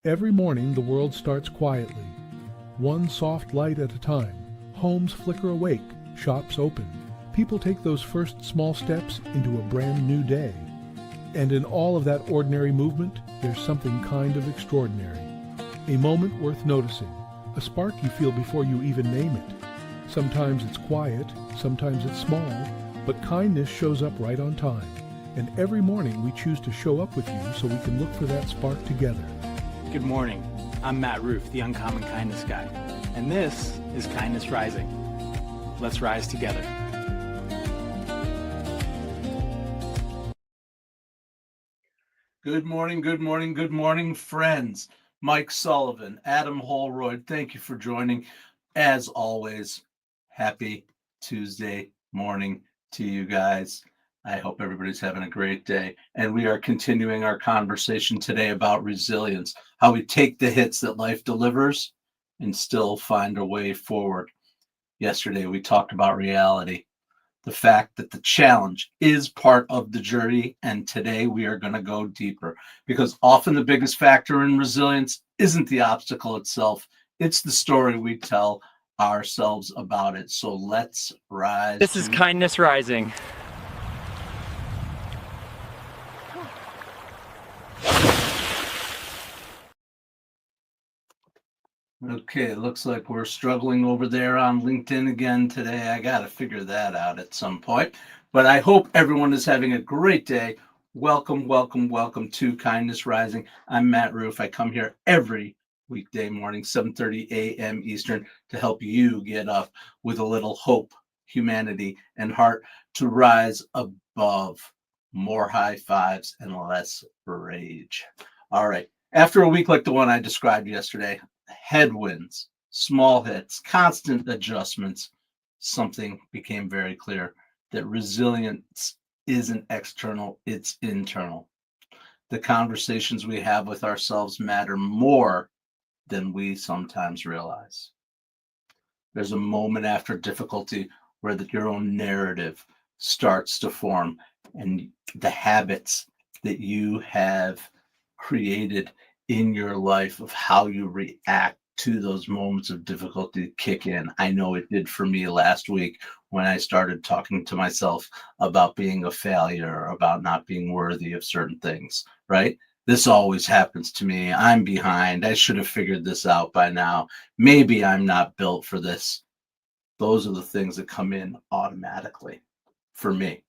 Every morning the world starts quietly, one soft light at a time. Homes flicker awake, shops open. People take those first small steps into a brand new day. And in all of that ordinary movement, there's something kind of extraordinary. A moment worth noticing, a spark you feel before you even name it. Sometimes it's quiet, sometimes it's small, but kindness shows up right on time. And every morning we choose to show up with you so we can look for that spark together. Good morning. I'm Matt Roof, the Uncommon Kindness Guy, and this is Kindness Rising. Let's rise together. Good morning, good morning, good morning, friends. Mike Sullivan, Adam Holroyd, thank you for joining. As always, happy Tuesday morning to you guys. I hope everybody's having a great day. And we are continuing our conversation today about resilience, how we take the hits that life delivers and still find a way forward. Yesterday, we talked about reality, the fact that the challenge is part of the journey. And today we are going to go deeper because often the biggest factor in resilience isn't the obstacle itself. It's the story we tell ourselves about it. So let's rise. This is Kindness Rising. Okay, it looks like we're struggling over there on LinkedIn again today. I got to figure that out at some point. But I hope everyone is having a great day. Welcome, welcome, welcome to Kindness Rising. I'm Matt Roof. I come here every weekday morning, 7:30 a.m. Eastern, to help you get up with a little hope, humanity, and heart to rise above more high fives and less rage. All right. After a week like the one I described yesterday, headwinds, small hits, constant adjustments, something became very clear that resilience isn't external, it's internal. The conversations we have with ourselves matter more than we sometimes realize. There's a moment after difficulty where your own narrative starts to form, and the habits that you have created in your life of how you react to those moments of difficulty kick in. I know it did for me last week when I started talking to myself about being a failure, about not being worthy of certain things, right? This always happens to me. I'm behind. I should have figured this out by now. Maybe I'm not built for this. Those are the things that come in automatically for me.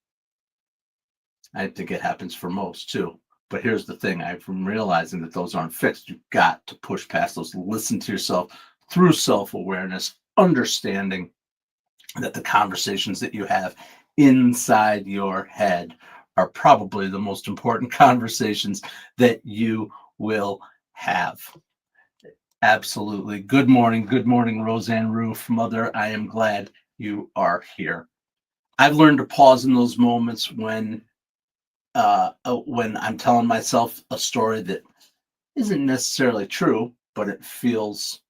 I think it happens for most too. But here's the thing, I'm realizing that those aren't fixed. You've got to push past those, listen to yourself through self-awareness, understanding that the conversations that you have inside your head are probably the most important conversations that you will have. Absolutely. Good morning, Roseanne Roof. Mother, I am glad you are here. I've learned to pause in those moments when I'm telling myself a story that isn't necessarily true, but it feels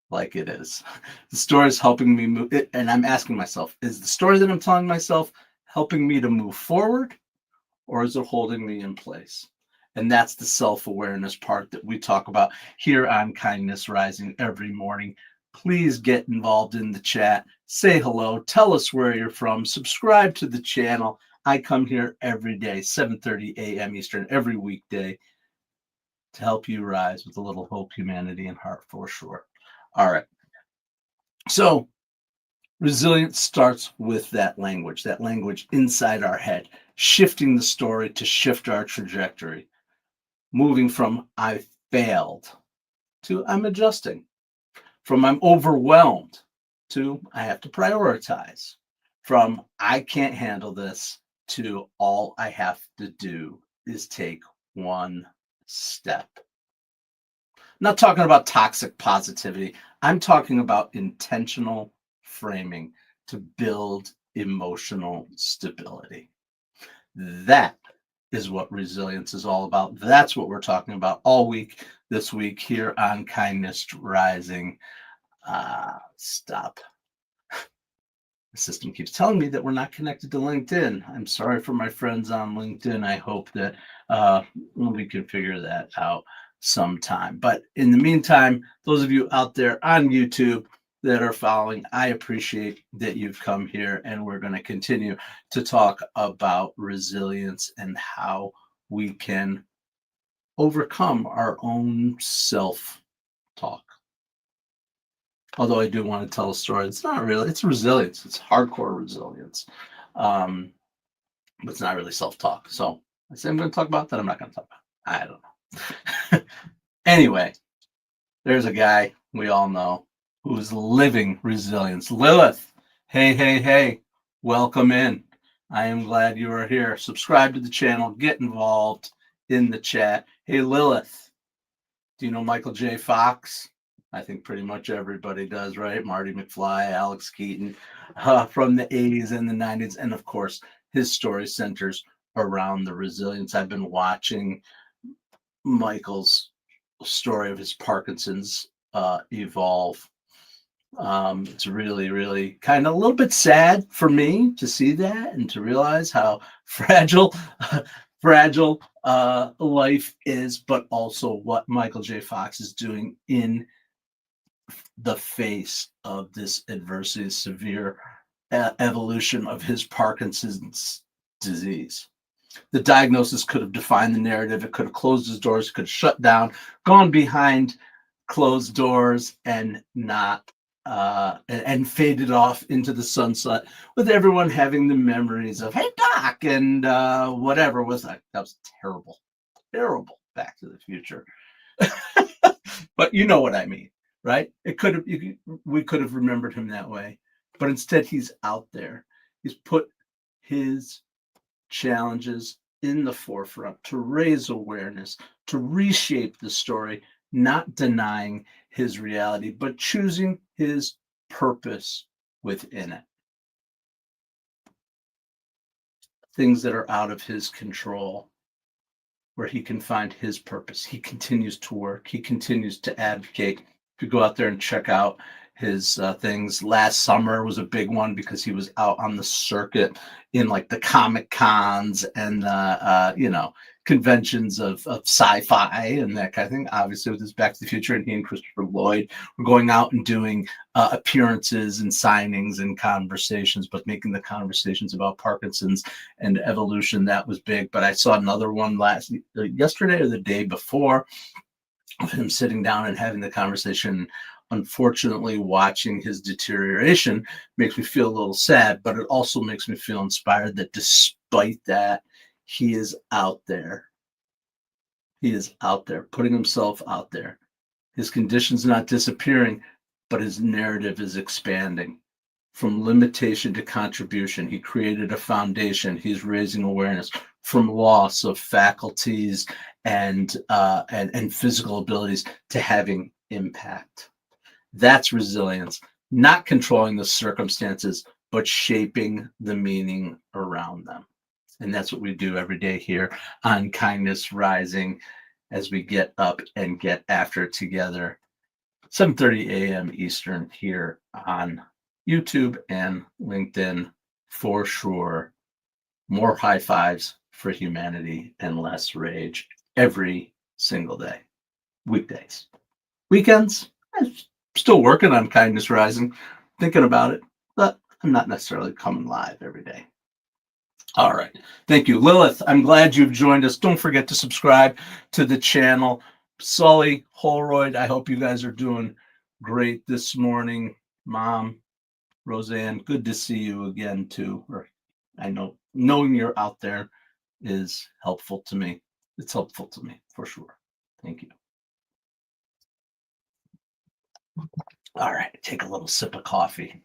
like it is. The story is helping me move, and I'm asking myself, is the story that I'm telling myself helping me to move forward, or is it holding me in place? And that's the self-awareness part that we talk about here on Kindness Rising every morning. Please get involved in the chat. Say hello. Tell us where you're from. Subscribe to the channel. I come here every day, 7:30 a.m. Eastern, every weekday to help you rise with a little hope, humanity, and heart for sure. All right. So resilience starts with that language inside our head, shifting the story to shift our trajectory, moving from I failed to I'm adjusting, from I'm overwhelmed to I have to prioritize, from I can't handle this to all I have to do is take one step. I'm not talking about toxic positivity. I'm talking about intentional framing to build emotional stability. That is what resilience is all about. That's what we're talking about all week this week here on Kindness Rising. Stop. The system keeps telling me that we're not connected to LinkedIn. I'm sorry for my friends on LinkedIn. I hope that we can figure that out. sometime. But in the meantime, those of you out there on YouTube that are following, I appreciate that you've come here, and we're going to continue to talk about resilience and how we can overcome our own self-talk. Although I do want to tell a story. It's not really, it's resilience. It's hardcore resilience. But it's not really self-talk. So I say I'm going to talk about that. I'm not going to talk about it. I don't know. Anyway, there's a guy we all know who's living resilience. Lilith, hey, welcome in. I am glad you are here. Subscribe to the channel. Get involved in the chat. Hey, Lilith, do you know Michael J. Fox? I think pretty much everybody does, right? Marty McFly, Alex Keaton, from the 80s and the 90s. And of course, his story centers around the resilience. I've been watching Michael's story of his Parkinson's evolve. It's really kind of a little bit sad for me to see that and to realize how fragile life is, but also what Michael J. Fox is doing in the face of this adversity, severe evolution of his Parkinson's disease. The diagnosis could have defined the narrative. It could have closed his doors, it could have shut down, gone behind closed doors, and not and faded off into the sunset, with everyone having the memories of, hey doc, and whatever was that. That was terrible Back to the Future. But you know what I mean, right? We could have remembered him that way, but instead he's out there. He's put his challenges in the forefront to raise awareness, to reshape the story, not denying his reality, but choosing his purpose within it. Things that are out of his control, where he can find his purpose. He continues to work. He continues to advocate. If you go out there and check out his things, last summer was a big one because he was out on the circuit in like the Comic Cons and conventions of sci-fi and that kind of thing. Obviously, with his Back to the Future, and he and Christopher Lloyd were going out and doing appearances and signings and conversations, but making the conversations about Parkinson's and evolution, that was big. But I saw another one yesterday or the day before of him sitting down and having the conversation. Unfortunately, watching his deterioration makes me feel a little sad, but it also makes me feel inspired that despite that, he is out there. He is out there, putting himself out there. His condition's not disappearing, but his narrative is expanding. From limitation to contribution, he created a foundation. He's raising awareness. From loss of faculties and physical abilities to having impact. That's resilience, not controlling the circumstances, but shaping the meaning around them. And that's what we do every day here on Kindness Rising, as we get up and get after it together. 7:30 a.m. Eastern here on YouTube and LinkedIn, for sure. More high fives for humanity and less rage every single day. Weekdays. Weekends, I'm still working on Kindness Rising, thinking about it, but I'm not necessarily coming live every day. All right. Thank you, Lilith. I'm glad you've joined us. Don't forget to subscribe to the channel. Sully, Holroyd, I hope you guys are doing great this morning. Mom, Roseanne, good to see you again, too. I know knowing you're out there is helpful to me. It's helpful to me, for sure. Thank you. All right. Take a little sip of coffee.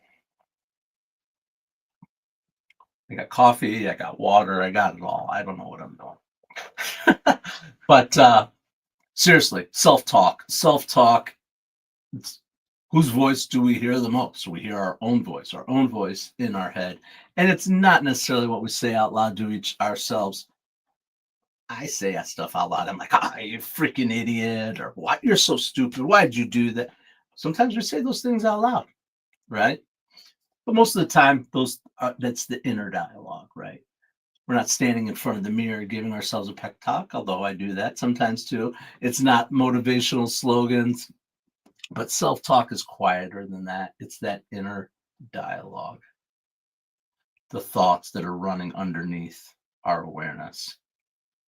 I got coffee, I got water, I got it all. I don't know what I'm doing. But seriously, self-talk. Whose voice do we hear the most? We hear our own voice in our head. And it's not necessarily what we say out loud to ourselves. I say that stuff out loud. I'm like, you freaking idiot, or why you're so stupid. Why'd you do that? Sometimes we say those things out loud, right? But most of the time, that's the inner dialogue, right? We're not standing in front of the mirror giving ourselves a pep talk, although I do that sometimes too. It's not motivational slogans, but self-talk is quieter than that. It's that inner dialogue, the thoughts that are running underneath our awareness.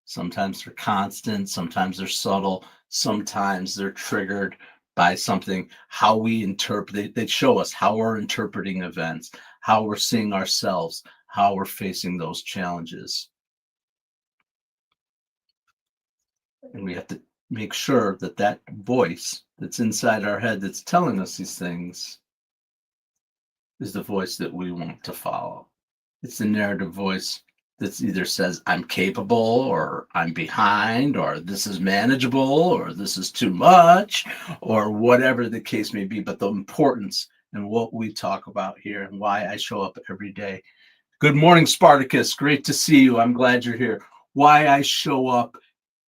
Sometimes they're constant, sometimes they're subtle, sometimes they're triggered by something, how we interpret. They show us how we're interpreting events, how we're seeing ourselves, how we're facing those challenges. And we have to make sure that that voice that's inside our head that's telling us these things is the voice that we want to follow. It's the narrative voice that either says I'm capable, or I'm behind, or this is manageable, or this is too much, or whatever the case may be. But the importance and what we talk about here and why I show up every day. Good morning, Spartacus. Great to see you. I'm glad you're here. Why I show up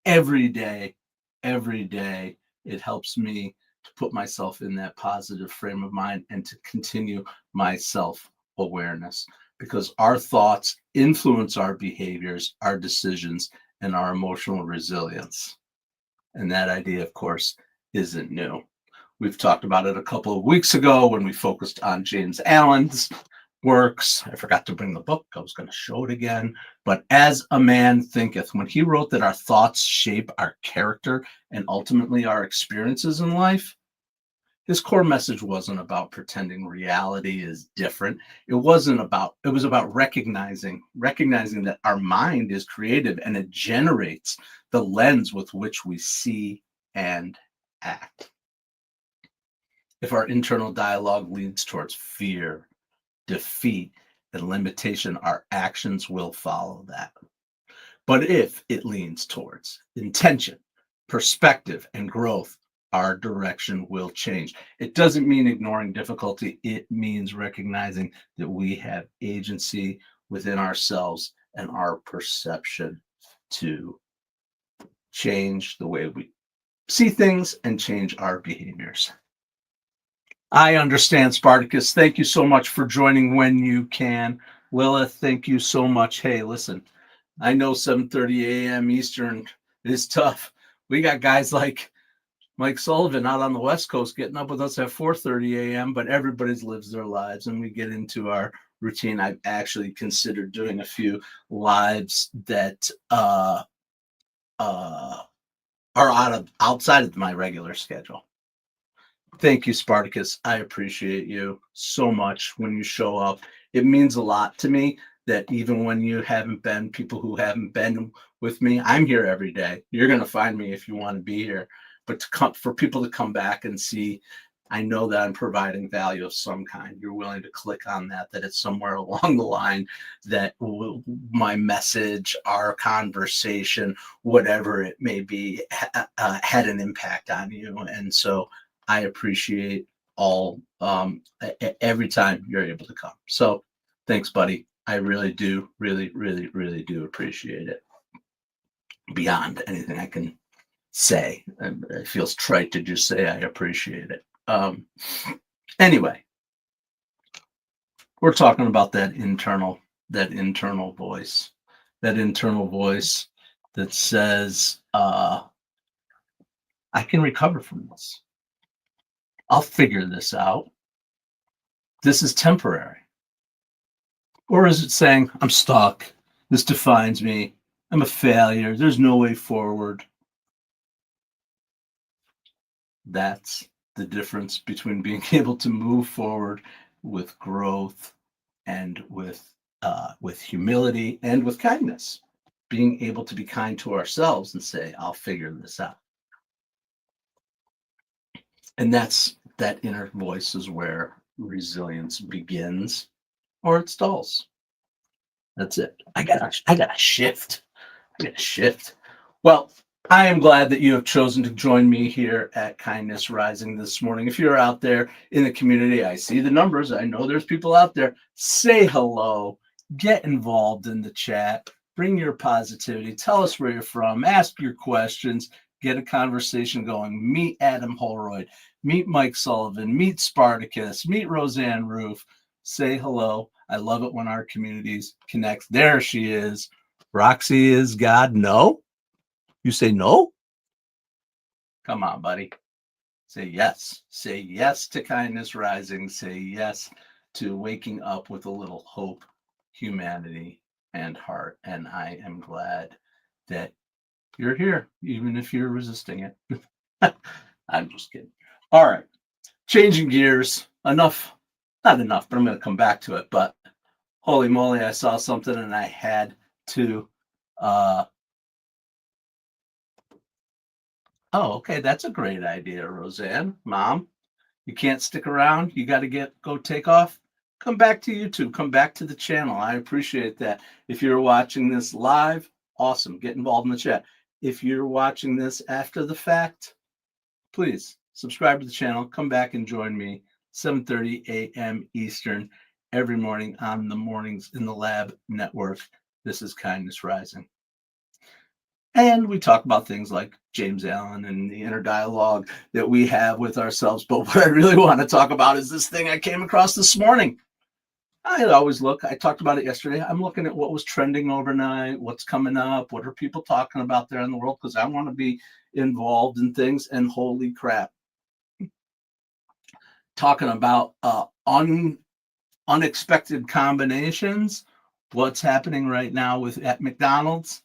every day, it helps me to put myself in that positive frame of mind and to continue my self-awareness, because our thoughts influence our behaviors, our decisions, and our emotional resilience. And that idea, of course, isn't new. We've talked about it a couple of weeks ago when we focused on James Allen's works. I forgot to bring the book. I was going to show it again. But As a Man Thinketh, when he wrote that our thoughts shape our character and ultimately our experiences in life, his core message wasn't about pretending reality is different. It was about recognizing that our mind is creative and it generates the lens with which we see and act. If our internal dialogue leads towards fear, defeat, and limitation, our actions will follow that. But if it leans towards intention, perspective, and growth, our direction will change. It doesn't mean ignoring difficulty. It means recognizing that we have agency within ourselves and our perception to change the way we see things and change our behaviors. I understand, Spartacus. Thank you so much for joining when you can. Lilith, thank you so much. Hey, listen, I know 7:30 a.m. Eastern is tough. We got guys like Mike Sullivan out on the West Coast getting up with us at 4:30 a.m., but everybody's lives their lives and we get into our routine. I've actually considered doing a few lives that are outside of my regular schedule. Thank you, Spartacus. I appreciate you so much when you show up. It means a lot to me that even when you haven't been, people who haven't been with me, I'm here every day. You're going to find me if you want to be here. But for people to come back and see, I know that I'm providing value of some kind. You're willing to click on that it's somewhere along the line that my message, our conversation, whatever it may be, had an impact on you. And so I appreciate all every time you're able to come. So thanks, buddy. I really do, really do appreciate it. Beyond anything I can say. It feels trite to just say I appreciate it. Anyway, we're talking about that internal voice, that says, I can recover from this. I'll figure this out. This is temporary. Or is it saying, I'm stuck. This defines me. I'm a failure. There's no way forward. That's the difference between being able to move forward with growth and with humility and with kindness. Being able to be kind to ourselves and say, I'll figure this out. And that inner voice is where resilience begins or it stalls. That's it. I gotta shift. Well, I am glad that you have chosen to join me here at Kindness Rising this morning. If you're out there in the community, I see the numbers. I know there's people out there. Say hello. Get involved in the chat. Bring your positivity. Tell us where you're from. Ask your questions. Get a conversation going. Meet Adam Holroyd. Meet Mike Sullivan. Meet Spartacus. Meet Roseanne Roof. Say hello. I love it when our communities connect. There she is, Roxy is God. No? You say no? Come on, buddy. Say yes. Say yes to kindness rising. Say yes to waking up with a little hope, humanity, and heart. And I am glad that you're here, even if you're resisting it. I'm just kidding. All right. Changing gears. Enough. Not enough, but I'm going to come back to it. But holy moly, I saw something and I had to. Oh, okay. That's a great idea, Roseanne. Mom, you can't stick around. You got to go take off. Come back to YouTube. Come back to the channel. I appreciate that. If you're watching this live, awesome. Get involved in the chat. If you're watching this after the fact, please subscribe to the channel. Come back and join me 7:30 a.m. Eastern every morning on the Mornings in the Lab Network. This is Kindness Rising. And we talk about things like James Allen and the inner dialogue that we have with ourselves. But what I really want to talk about is this thing I came across this morning. I always look, I talked about it yesterday. I'm looking at what was trending overnight, what's coming up, what are people talking about there in the world, because I want to be involved in things. And holy crap, talking about unexpected combinations, what's happening right now at McDonald's.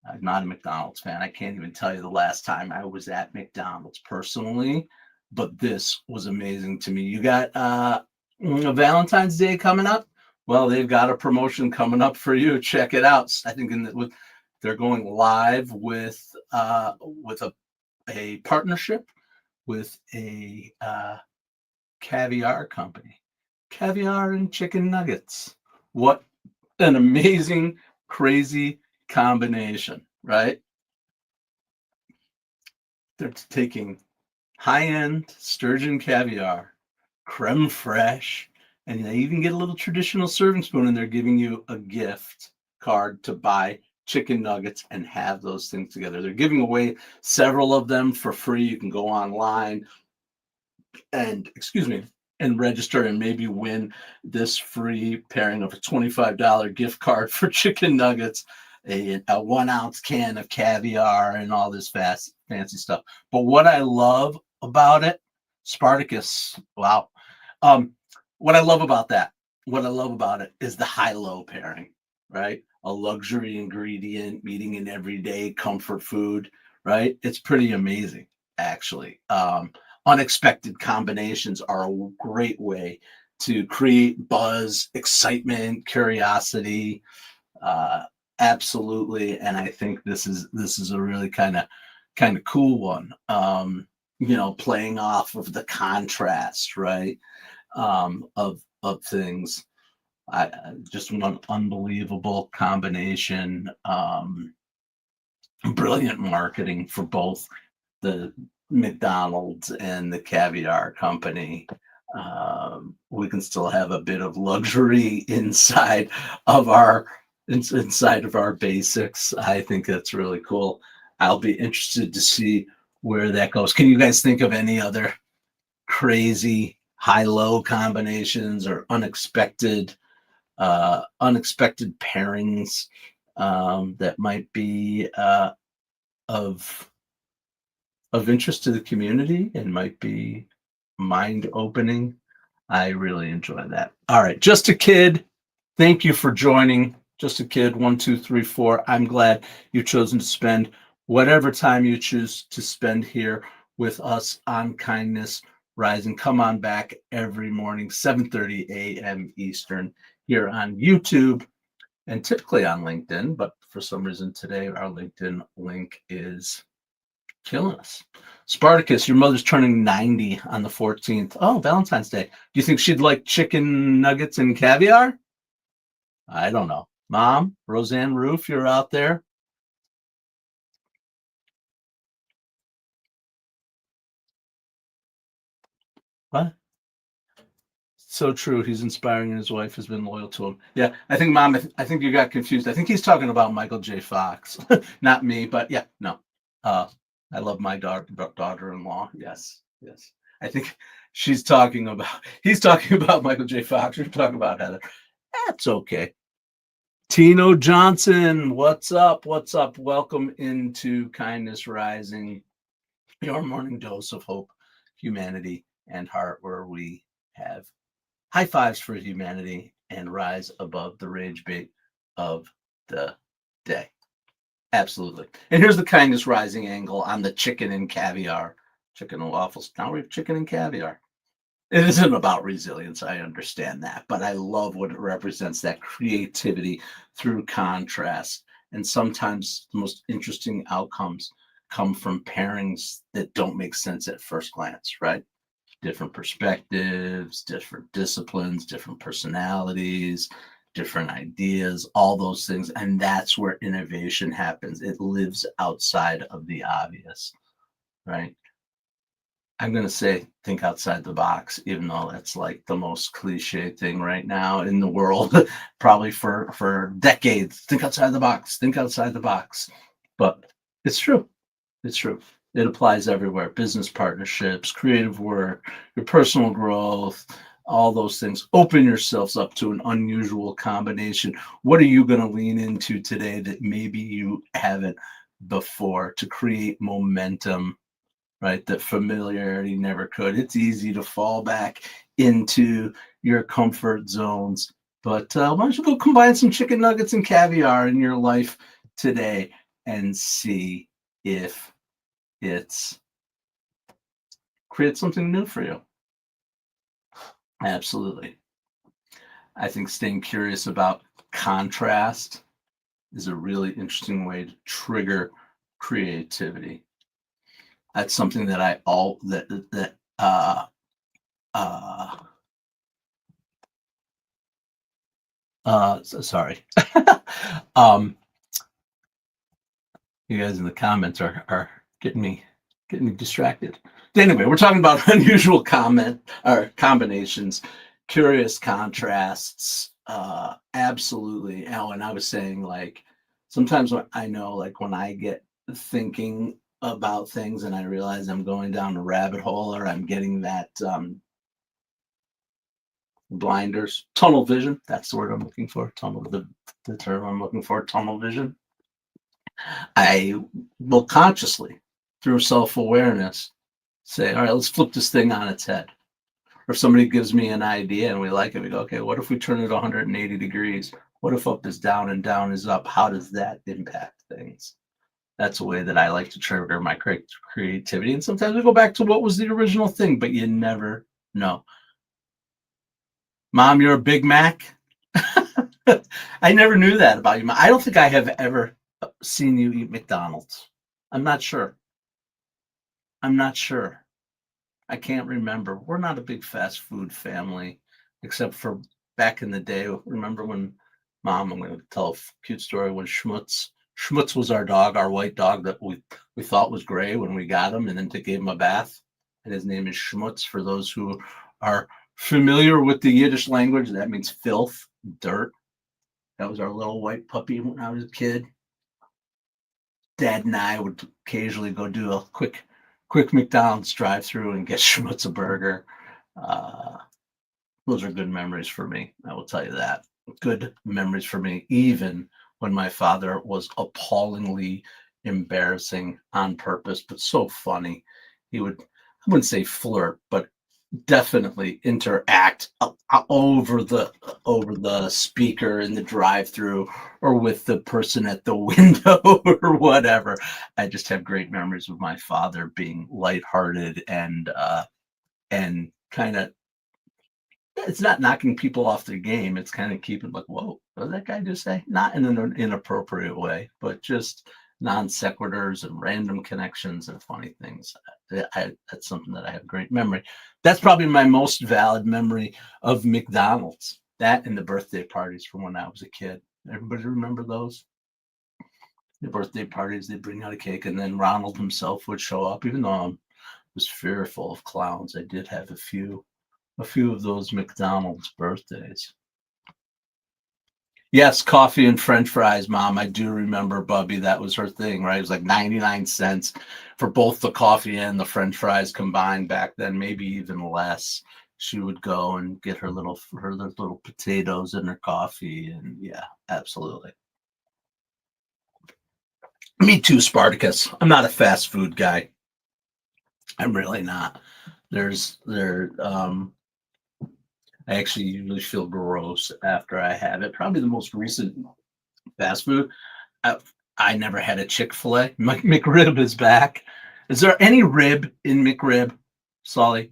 I'm not a McDonald's fan. I can't even tell you the last time I was at McDonald's personally, but this was amazing to me. You got a Valentine's Day coming up. Well, they've got a promotion coming up for you. Check it out. I think they're going live with a partnership with a caviar company, caviar and chicken nuggets. What an amazing, crazy combination, right? They're taking high-end sturgeon caviar, creme fraiche, and they even get a little traditional serving spoon, and they're giving you a gift card to buy chicken nuggets and have those things together. They're giving away several of them for free. You can go online and register and maybe win this free pairing of a $25 gift card for chicken nuggets, a 1 ounce can of caviar, and all this fancy stuff. But what I love about it, Spartacus, wow. What I love about it is the high-low pairing, right? A luxury ingredient meeting an everyday comfort food, right? It's pretty amazing, actually. Unexpected combinations are a great way to create buzz, excitement, curiosity. Absolutely, and I think this is a really kind of cool one. Playing off of the contrast, right? Of things. Just one unbelievable combination. Brilliant marketing for both the McDonald's and the caviar company. We can still have a bit of luxury inside of our basics. I think that's really cool. I'll be interested to see where that goes. Can you guys think of any other crazy high-low combinations or unexpected pairings that might be of interest to the community and might be mind-opening? I really enjoy that. All right, Just a Kid, thank you for joining. Just a Kid, 1, 2, 3, 4. I'm glad you've chosen to spend whatever time you choose to spend here with us on Kindness Rising. Come on back every morning, 7:30 a.m. Eastern, here on YouTube and typically on LinkedIn. But for some reason today, our LinkedIn link is killing us. Spartacus, your mother's turning 90 on the 14th. Oh, Valentine's Day. Do you think she'd like chicken nuggets and caviar? I don't know. Mom, Roseanne Roof, you're out there. What? So true. He's inspiring and his wife has been loyal to him. Yeah, I think, Mom, I think you got confused. I think he's talking about Michael J. Fox, not me, but yeah, no. I love my daughter-in-law. Yes. I think he's talking about Michael J. Fox. You're talking about Heather. That's okay. Tino Johnson, what's up? What's up? Welcome into Kindness Rising, your morning dose of hope, humanity, and heart, where we have high fives for humanity and rise above the rage bait of the day. Absolutely. And here's the Kindness Rising angle on the chicken and caviar. Chicken and waffles. Now we have chicken and caviar. It isn't about resilience. I understand that, but I love what it represents, that creativity through contrast. And sometimes the most interesting outcomes come from pairings that don't make sense at first glance, right? Different perspectives, different disciplines, different personalities, different ideas, all those things. And that's where innovation happens. It lives outside of the obvious, right? I'm going to say think outside the box, even though that's like the most cliche thing right now in the world, probably for decades. Think outside the box, think outside the box. But it's true. It's true. It applies everywhere. Business partnerships, creative work, your personal growth, all those things. Open yourselves up to an unusual combination. What are you going to lean into today that maybe you haven't before to create momentum? Right, that familiarity never could. It's easy to fall back into your comfort zones, but why don't you go combine some chicken nuggets and caviar in your life today and see if it's creates something new for you. Absolutely. I think staying curious about contrast is a really interesting way to trigger creativity. That's something that I all that sorry. um you guys in the comments are getting me distracted. Anyway, we're talking about unusual comment or combinations, curious contrasts. Absolutely. Oh, and I was saying, like, sometimes when I know, like, when I get thinking about things and I realize I'm going down a rabbit hole, or I'm getting that blinders, tunnel vision. That's the word I'm looking for. The term I'm looking for, tunnel vision. I will consciously, through self-awareness, say, all right, let's flip this thing on its head. Or if somebody gives me an idea and we like it, we go, okay, what if we turn it 180 degrees? What if up is down and down is up? How does that impact things? That's a way that I like to trigger my creativity. And sometimes we go back to what was the original thing, but you never know. Mom, you're a Big Mac? I never knew that about you. I don't think I have ever seen you eat McDonald's. I'm not sure. I can't remember. We're not a big fast food family, except for back in the day. Remember when I'm going to tell a cute story when Schmutz was our dog, our white dog that we thought was gray when we got him, and then gave him a bath. And his name is Schmutz. For those who are familiar with the Yiddish language, that means filth, dirt. That was our little white puppy when I was a kid. Dad and I would occasionally go do a quick McDonald's drive-through and get Schmutz a burger. Those are good memories for me. I will tell you that. Good memories for me, even when my father was appallingly embarrassing on purpose, but so funny. He would, I wouldn't say flirt, but definitely interact over the speaker in the drive-through or with the person at the window or whatever. I just have great memories of my father being lighthearted and kind of, it's not knocking people off their game. It's kind of keeping like, whoa, what did that guy just say? Not in an inappropriate way, but just non sequiturs and random connections and funny things. That's something that I have great memory. That's probably my most valid memory of McDonald's. That and the birthday parties from when I was a kid. Everybody remember those? The birthday parties, they'd bring out a cake, and then Ronald himself would show up. Even though I was fearful of clowns, I did have a few of those McDonald's birthdays. Yes, coffee and French fries, Mom. I do remember Bubby. That was her thing, right? It was like 99 cents for both the coffee and the French fries combined back then, maybe even less. she would go and get her little potatoes and her coffee, and yeah, absolutely. Me too, Spartacus. I'm not a fast food guy. I'm really not. There's there I actually usually feel gross after I have it. Probably the most recent fast food. I, I never had a Chick-fil-A. McRib is back. Is there any rib in McRib, Solly?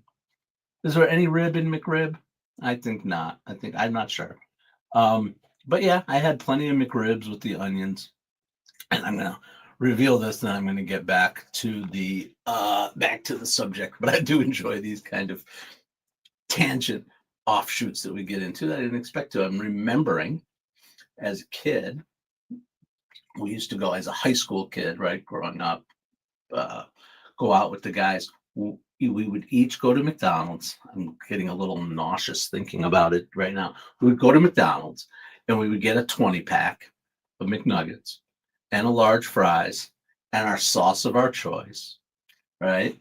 Is there any rib in McRib? I think not. I'm not sure. Um, but yeah, I had plenty of McRibs with the onions, and I'm gonna reveal this, and I'm gonna get back to the subject. But I do enjoy these kind of tangent offshoots that we get into that I didn't expect to. I'm remembering as a kid, we used to go as a high school kid, right, growing up, uh, go out with the guys. We would each go to McDonald's. I'm getting a little nauseous thinking about it right now. We would go to McDonald's and we would get a 20 pack of McNuggets and a large fries and our sauce of our choice, right?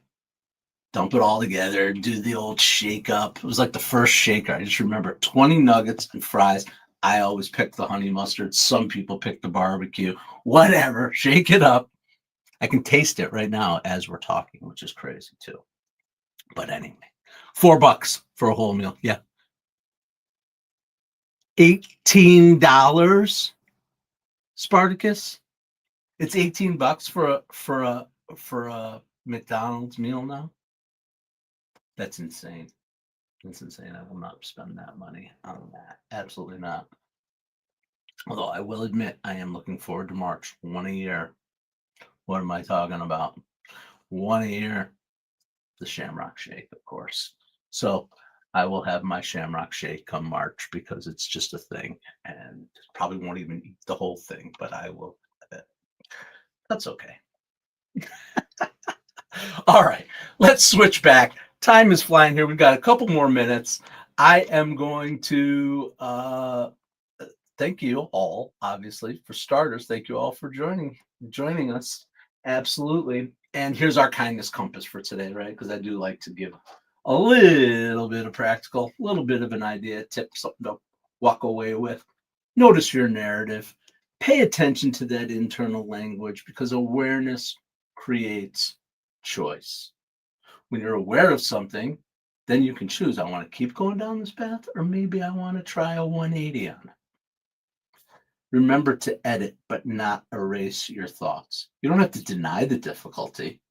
Dump it all together, do the old shake up. It was like the first shaker. I just remember 20 nuggets and fries. I always picked the honey mustard. Some people pick the barbecue. Whatever, shake it up. I can taste it right now as we're talking, which is crazy too. But anyway, $4 for a whole meal. Yeah. $18, Spartacus. It's $18 for a McDonald's meal now. That's insane. That's insane. I will not spend that money on that. Absolutely not. Although I will admit, I am looking forward to March. One a year. What am I talking about? One a year. The Shamrock Shake, of course. So I will have my Shamrock Shake come March because it's just a thing, and probably won't even eat the whole thing, but I will have it. That's okay. All right, let's switch back. Time is flying here. We've got a couple more minutes. I am going to thank you all, obviously, for starters. Thank you all for joining us. Absolutely. And here's our kindness compass for today, right? Because I do like to give a little bit of practical, a little bit of an idea, tip, something to walk away with. Notice your narrative. Pay attention to that internal language because awareness creates choice. When you're aware of something, then you can choose, I want to keep going down this path, or maybe I want to try a 180 on it. Remember to edit, but not erase your thoughts. You don't have to deny the difficulty,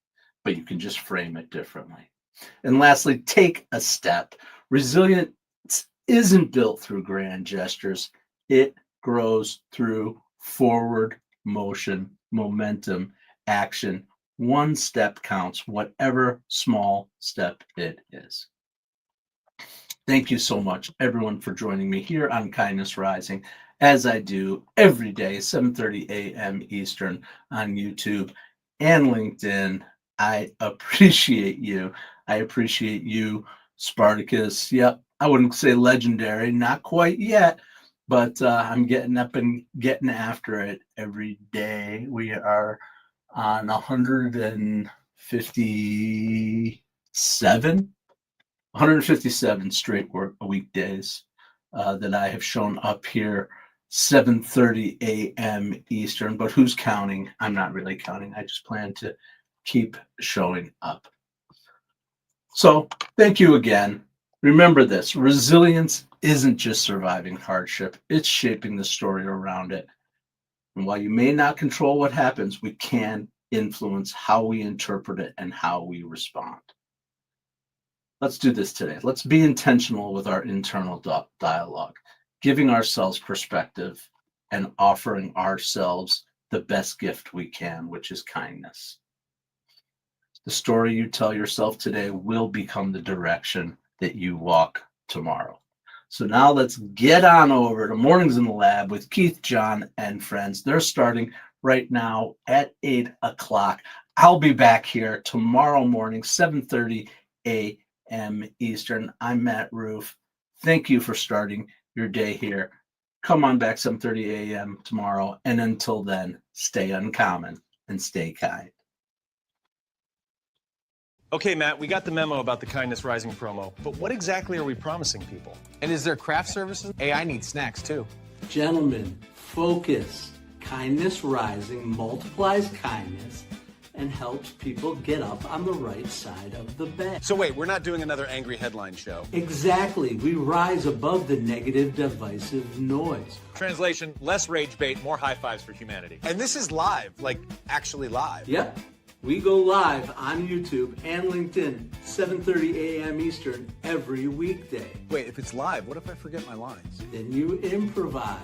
but you can just frame it differently. And lastly, take a step. Resilience isn't built through grand gestures. It grows through forward motion, momentum, action. One step counts, whatever small step it is. Thank you so much, everyone, for joining me here on Kindness Rising, as I do every day, 7:30 a.m. Eastern on YouTube and LinkedIn. I appreciate you. I appreciate you, Spartacus. Yep, I wouldn't say legendary, not quite yet, but I'm getting up and getting after it every day. We are on 157 straight weekdays that I have shown up here 7:30 a.m. Eastern. But who's counting? I'm not really counting. I just plan to keep showing up. So thank you again. Remember this, resilience isn't just surviving hardship, it's shaping the story around it. And while you may not control what happens, we can influence how we interpret it and how we respond. Let's do this today. Let's be intentional with our internal dialogue, giving ourselves perspective and offering ourselves the best gift we can, which is kindness. The story you tell yourself today will become the direction that you walk tomorrow. So now let's get on over to Mornings in the Lab with Keith, John, and friends. They're starting right now at 8 o'clock. I'll be back here tomorrow morning, 7:30 a.m. Eastern. I'm Matt Roof. Thank you for starting your day here. Come on back 7:30 a.m. tomorrow. And until then, stay uncommon and stay kind. Okay, Matt, we got the memo about the Kindness Rising promo, but what exactly are we promising people? And is there craft services? Hey, I need snacks too. Gentlemen, focus. Kindness Rising multiplies kindness and helps people get up on the right side of the bed. So wait, we're not doing another angry headline show. Exactly. We rise above the negative, divisive noise. Translation, less rage bait, more high fives for humanity. And this is live, like actually live. Yep. We go live on YouTube and LinkedIn, 7:30 a.m. Eastern every weekday. Wait, if it's live, what if I forget my lines? Then you improvise.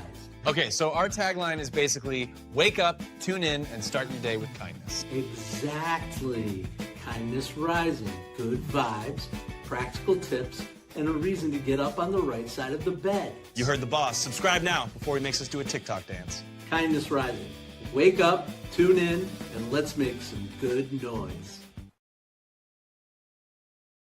Okay, so our tagline is basically wake up, tune in, and start your day with kindness. Exactly. Kindness Rising. Good vibes, practical tips, and a reason to get up on the right side of the bed. You heard the boss. Subscribe now before he makes us do a TikTok dance. Kindness Rising. Wake up, tune in, and let's make some good noise.